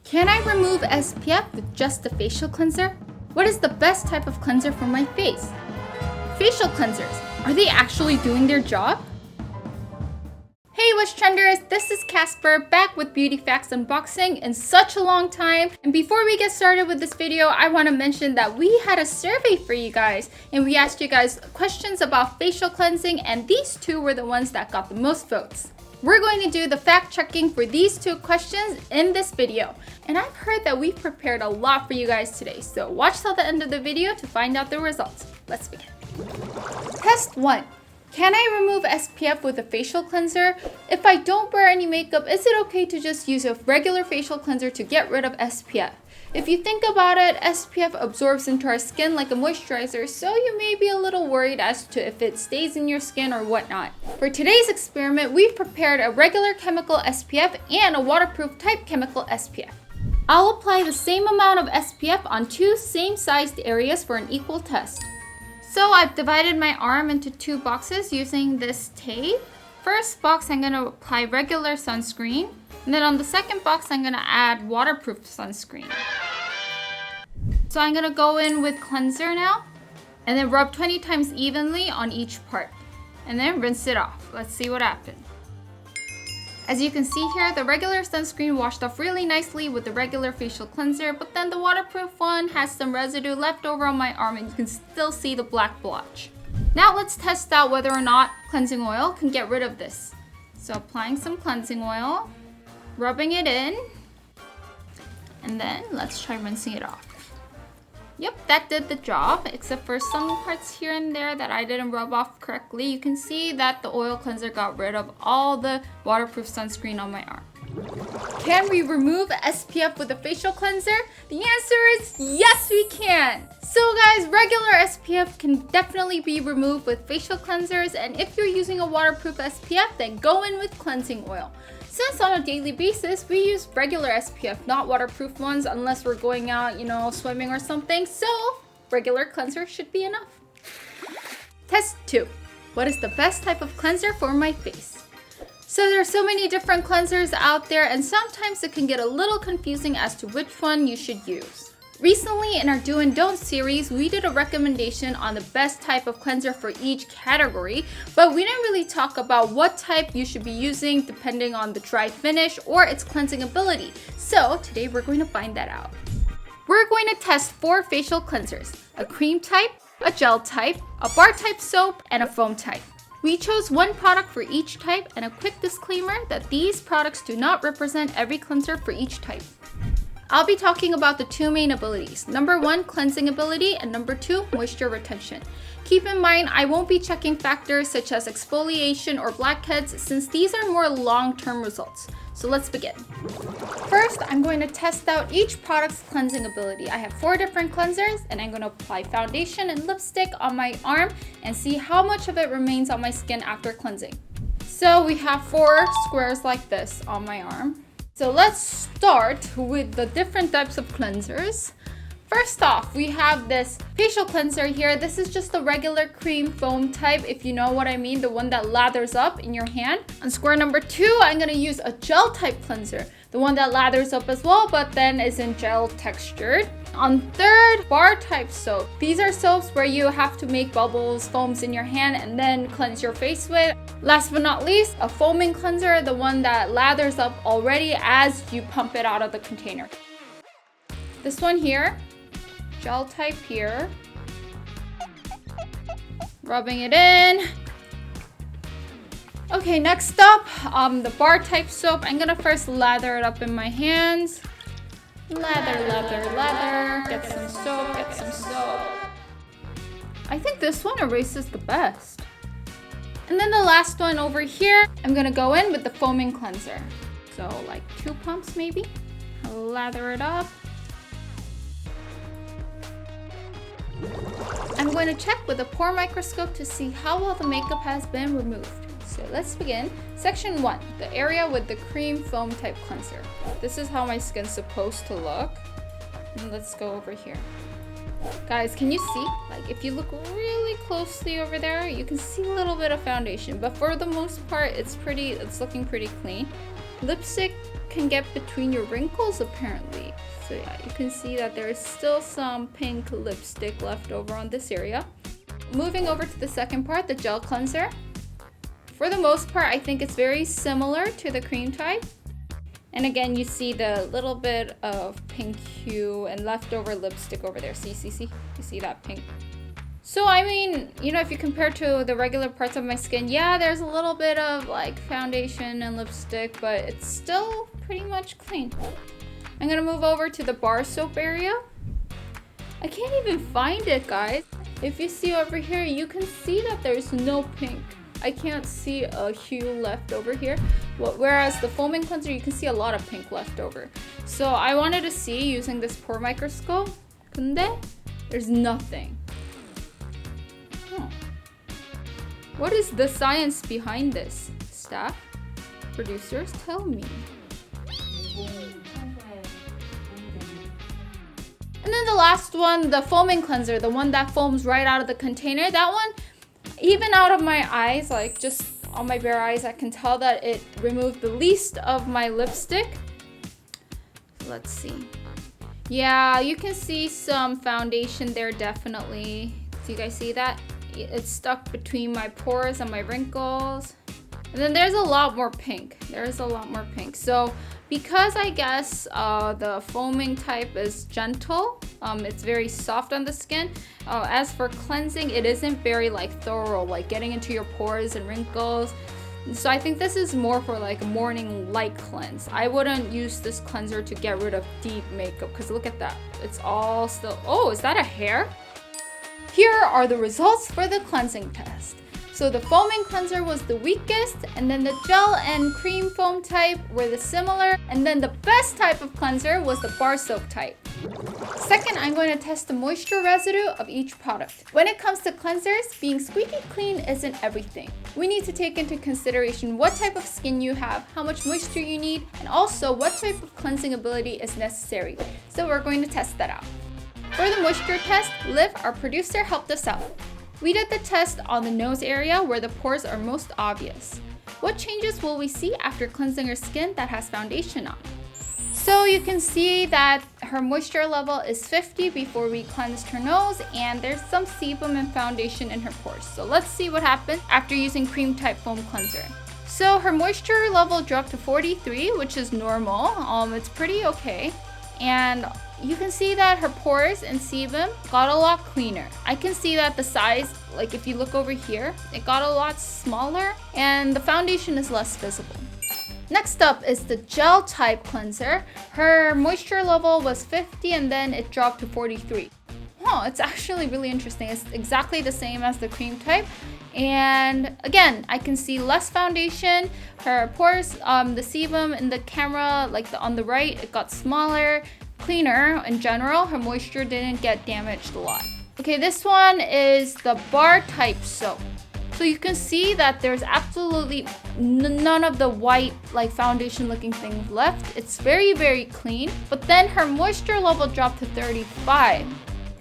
Can I remove SPF with just a facial cleanser? What is the best type of cleanser for my face? Facial cleansers, are they actually doing their job? Hey Wishtrenders, this is Casper back with Beauty Facts Unboxing in such a long time. And before we get started with this video, I want to mention that we had a survey for you guys and we asked you guys questions about facial cleansing, and these two were the ones that got the most votes. We're going to do the fact checking for these two questions in this video. And I've heard that we've prepared a lot for you guys today, so watch till the end of the video to find out the results. Let's begin. Test 1. Can I remove SPF with a facial cleanser? If I don't wear any makeup, is it okay to just use a regular facial cleanser to get rid of SPF? If you think about it, SPF absorbs into our skin like a moisturizer, so you may be a little worried as to if it stays in your skin or whatnot. For today's experiment, we've prepared a regular chemical SPF and a waterproof type chemical SPF. I'll apply the same amount of SPF on two same-sized areas for an equal test. So I've divided my arm into two boxes using this tape. First box, I'm going to apply regular sunscreen. And then on the second box, I'm going to add waterproof sunscreen. So I'm going to go in with cleanser now. And then rub 20 times evenly on each part. And then rinse it off. Let's see what happens. As you can see here, the regular sunscreen washed off really nicely with the regular facial cleanser, but then the waterproof one has some residue left over on my arm and you can still see the black blotch. Now let's test out whether or not cleansing oil can get rid of this. So applying some cleansing oil, rubbing it in, and then let's try rinsing it off. Yep, that did the job, except for some parts here and there that I didn't rub off correctly. You can see that the oil cleanser got rid of all the waterproof sunscreen on my arm. Can we remove SPF with a facial cleanser? The answer is yes, we can. So guys, regular SPF can definitely be removed with facial cleansers, and if you're using a waterproof SPF, then go in with cleansing oil. Since on a daily basis, we use regular SPF, not waterproof ones, unless we're going out, swimming or something, so regular cleanser should be enough. Test 2. What is the best type of cleanser for my face? So there are so many different cleansers out there, and sometimes it can get a little confusing as to which one you should use. Recently in our Do and Don't series, we did a recommendation on the best type of cleanser for each category, but we didn't really talk about what type you should be using depending on the dry finish or its cleansing ability. So today we're going to find that out. We're going to test 4 facial cleansers: a cream type, a gel type, a bar type soap, and a foam type. We chose one product for each type, and a quick disclaimer that these products do not represent every cleanser for each type. I'll be talking about the 2 main abilities. Number 1, cleansing ability, and number 2, moisture retention. Keep in mind, I won't be checking factors such as exfoliation or blackheads, since these are more long-term results. So let's begin. First, I'm going to test out each product's cleansing ability. I have 4 different cleansers, and I'm going to apply foundation and lipstick on my arm and see how much of it remains on my skin after cleansing. So we have 4 squares like this on my arm. So let's start with the different types of cleansers. First off, we have this facial cleanser here. This is just the regular cream foam type, if you know what I mean, the one that lathers up in your hand. On square number 2, I'm gonna use a gel type cleanser, the one that lathers up as well, but then isn't gel textured. On third, bar type soap. These are soaps where you have to make bubbles, foams in your hand and then cleanse your face with. Last but not least, a foaming cleanser, the one that lathers up already as you pump it out of the container. This one here, gel type here. Rubbing it in. Okay, next up, the bar type soap. I'm gonna first lather it up in my hands. Lather, lather, lather. Get some soap, get some soap. I think this one erases the best. And then the last one over here, I'm gonna go in with the foaming cleanser. So like 2 pumps maybe. I'll lather it up. I'm going to check with a pore microscope to see how well the makeup has been removed. So let's begin. Section 1, the area with the cream foam type cleanser. This is how my skin's supposed to look. And let's go over here. Guys, can you see? Like if you look really closely over there, you can see a little bit of foundation, but for the most part, it's looking pretty clean. lipstick can get between your wrinkles apparently. So yeah, you can see that there is still some pink lipstick left over on this area. Moving over to the second part, the gel cleanser. For the most part, I think it's very similar to the cream type. And again, you see the little bit of pink hue and leftover lipstick over there. See? You see that pink? So I mean, you know, if you compare to the regular parts of my skin, yeah, there's a little bit of like foundation and lipstick, but it's still pretty much clean. I'm gonna move over to the bar soap area. I can't even find it, guys. If you see over here, you can see that there's no pink. I can't see a hue left over here. Whereas the foaming cleanser, you can see a lot of pink left over. So I wanted to see using this pore microscope. 근데 there's nothing. What is the science behind this? Staff? Producers, tell me. And then the last one, the foaming cleanser, the one that foams right out of the container. That one, even out of my eyes, like just on my bare eyes, I can tell that it removed the least of my lipstick. Let's see. Yeah, you can see some foundation there, definitely. Do you guys see that? It's stuck between my pores and my wrinkles. And then there's a lot more pink. There's a lot more pink. So because I guess the foaming type is gentle, it's very soft on the skin. As for cleansing, it isn't very like thorough, like getting into your pores and wrinkles. So I think this is more for like a morning light cleanse. I wouldn't use this cleanser to get rid of deep makeup because look at that. It's all still, oh, is that a hair? Here are the results for the cleansing test. So the foaming cleanser was the weakest, and then the gel and cream foam type were the similar, and then the best type of cleanser was the bar soap type. Second, I'm going to test the moisture residue of each product. When it comes to cleansers, being squeaky clean isn't everything. We need to take into consideration what type of skin you have, how much moisture you need, and also what type of cleansing ability is necessary. So we're going to test that out. For the moisture test, Liv, our producer, helped us out. We did the test on the nose area where the pores are most obvious. What changes will we see after cleansing our skin that has foundation on? So you can see that her moisture level is 50 before we cleansed her nose, and there's some sebum and foundation in her pores. So let's see what happens after using cream type foam cleanser. So her moisture level dropped to 43, which is normal. It's pretty okay. And you can see that her pores and sebum got a lot cleaner. I can see that the size, like if you look over here, it got a lot smaller and the foundation is less visible. Next up is the gel type cleanser. Her moisture level was 50 and then it dropped to 43. Oh, it's actually really interesting. It's exactly the same as the cream type. And again, I can see less foundation. Her pores, the sebum in the camera, like on the right, it got smaller, cleaner in general. Her moisture didn't get damaged a lot. Okay, this one is the bar type soap. So you can see that there's absolutely none of the white like foundation looking things left. It's very, very clean. But then her moisture level dropped to 35.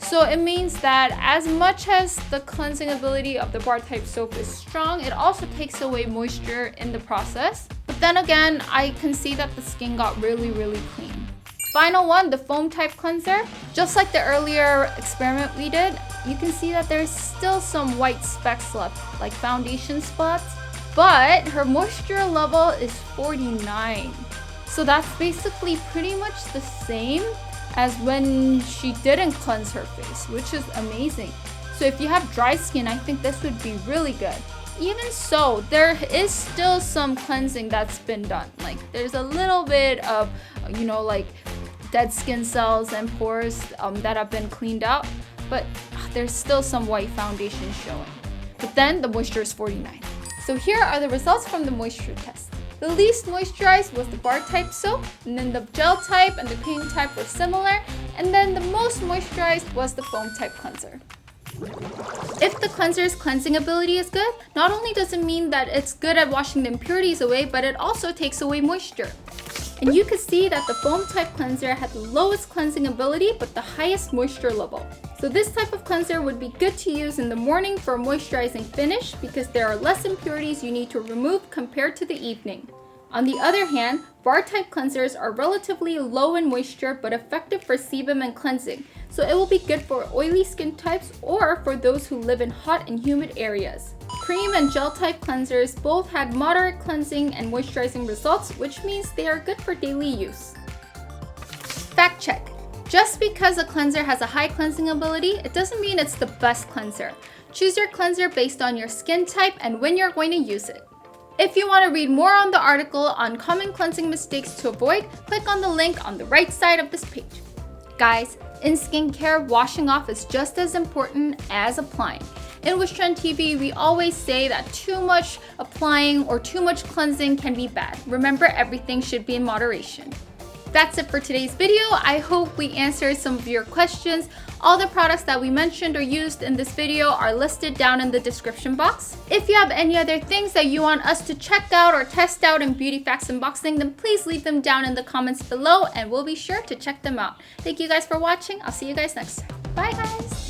So it means that as much as the cleansing ability of the bar type soap is strong, it also takes away moisture in the process. But then again, I can see that the skin got really, really clean. Final one, the foam type cleanser. Just like the earlier experiment we did, you can see that there's still some white specks left, like foundation spots, but her moisture level is 49. So that's basically pretty much the same as when she didn't cleanse her face, which is amazing. So if you have dry skin, I think this would be really good. Even so, there is still some cleansing that's been done. Like there's a little bit of, you know, like dead skin cells and pores that have been cleaned out, but there's still some white foundation showing. But then the moisture is 49. So here are the results from the moisture test. The least moisturized was the bar type soap, and then the gel type and the cream type were similar, and then the most moisturized was the foam type cleanser. If the cleanser's cleansing ability is good, not only does it mean that it's good at washing the impurities away, but it also takes away moisture. And you can see that the foam type cleanser had the lowest cleansing ability but the highest moisture level. So this type of cleanser would be good to use in the morning for a moisturizing finish because there are less impurities you need to remove compared to the evening. On the other hand, bar-type cleansers are relatively low in moisture but effective for sebum and cleansing, so it will be good for oily skin types or for those who live in hot and humid areas. Cream and gel-type cleansers both had moderate cleansing and moisturizing results, which means they are good for daily use. Fact check. Just because a cleanser has a high cleansing ability, it doesn't mean it's the best cleanser. Choose your cleanser based on your skin type and when you're going to use it. If you want to read more on the article on common cleansing mistakes to avoid, click on the link on the right side of this page. Guys, in skincare, washing off is just as important as applying. In Wishtrend TV, we always say that too much applying or too much cleansing can be bad. Remember, everything should be in moderation. That's it for today's video. I hope we answered some of your questions. All the products that we mentioned or used in this video are listed down in the description box. If you have any other things that you want us to check out or test out in Beauty Facts Unboxing, then please leave them down in the comments below and we'll be sure to check them out. Thank you guys for watching. I'll see you guys next time. Bye guys!